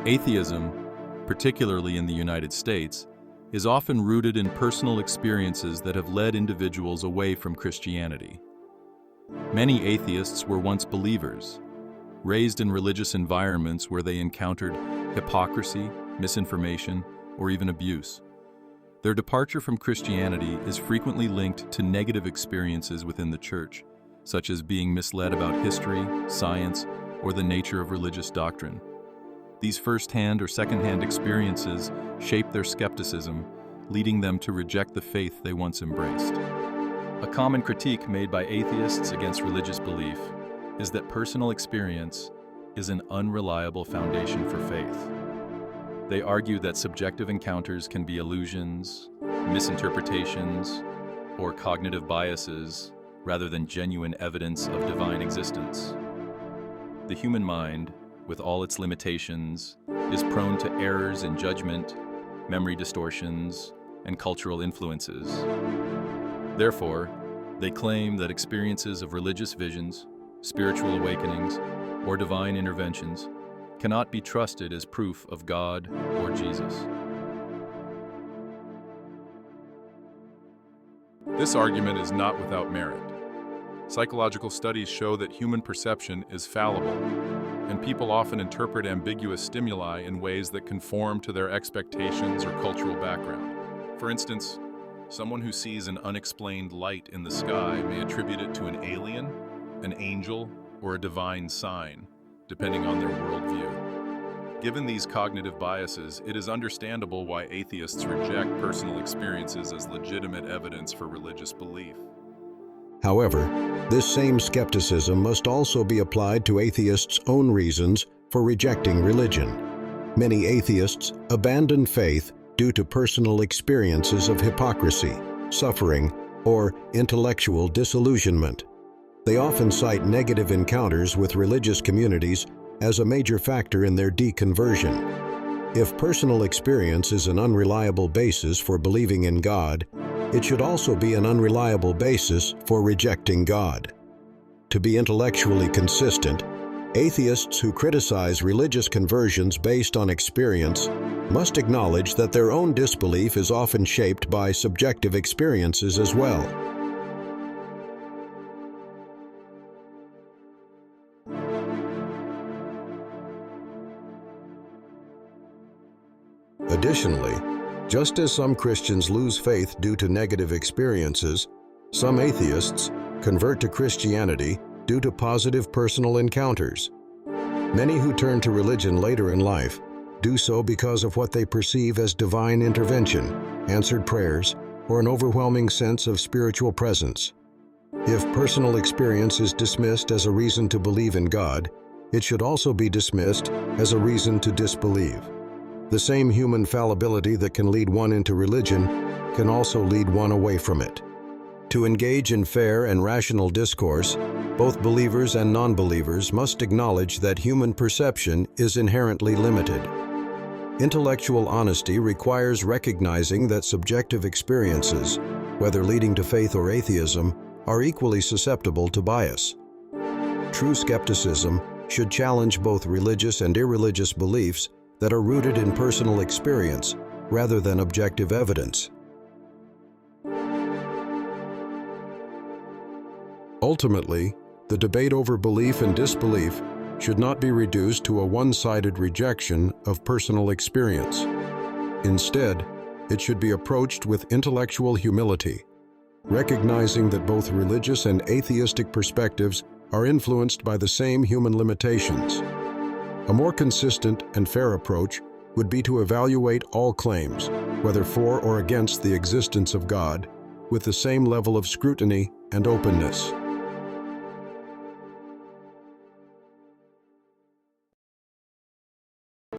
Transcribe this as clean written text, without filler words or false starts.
Atheism, particularly in the United States, is often rooted in personal experiences that have led individuals away from Christianity. Many atheists were once believers, raised in religious environments where they encountered hypocrisy, misinformation, or even abuse. Their departure from Christianity is frequently linked to negative experiences within the church, such as being misled about history, science, or the nature of religious doctrine. These first-hand or second-hand experiences shape their skepticism, leading them to reject the faith they once embraced. A common critique made by atheists against religious belief is that personal experience is an unreliable foundation for faith. They argue that subjective encounters can be illusions, misinterpretations, or cognitive biases rather than genuine evidence of divine existence. The human mind, with all its limitations, is prone to errors in judgment, memory distortions, and cultural influences. Therefore, they claim that experiences of religious visions, spiritual awakenings, or divine interventions cannot be trusted as proof of God or Jesus. This argument is not without merit. Psychological studies show that human perception is fallible, and people often interpret ambiguous stimuli in ways that conform to their expectations or cultural background. For instance, someone who sees an unexplained light in the sky may attribute it to an alien, an angel, or a divine sign, depending on their worldview. Given these cognitive biases, it is understandable why atheists reject personal experiences as legitimate evidence for religious belief. However, this same skepticism must also be applied to atheists' own reasons for rejecting religion. Many atheists abandon faith due to personal experiences of hypocrisy, suffering, or intellectual disillusionment. They often cite negative encounters with religious communities as a major factor in their deconversion. If personal experience is an unreliable basis for believing in God, it should also be an unreliable basis for rejecting God. To be intellectually consistent, atheists who criticize religious conversions based on experience must acknowledge that their own disbelief is often shaped by subjective experiences as well. Additionally, just as some Christians lose faith due to negative experiences, some atheists convert to Christianity due to positive personal encounters. Many who turn to religion later in life do so because of what they perceive as divine intervention, answered prayers, or an overwhelming sense of spiritual presence. If personal experience is dismissed as a reason to believe in God, it should also be dismissed as a reason to disbelieve. The same human fallibility that can lead one into religion can also lead one away from it. To engage in fair and rational discourse, both believers and non-believers must acknowledge that human perception is inherently limited. Intellectual honesty requires recognizing that subjective experiences, whether leading to faith or atheism, are equally susceptible to bias. True skepticism should challenge both religious and irreligious beliefs that are rooted in personal experience rather than objective evidence. Ultimately, the debate over belief and disbelief should not be reduced to a one-sided rejection of personal experience. Instead, it should be approached with intellectual humility, recognizing that both religious and atheistic perspectives are influenced by the same human limitations. A more consistent and fair approach would be to evaluate all claims, whether for or against the existence of God, with the same level of scrutiny and openness.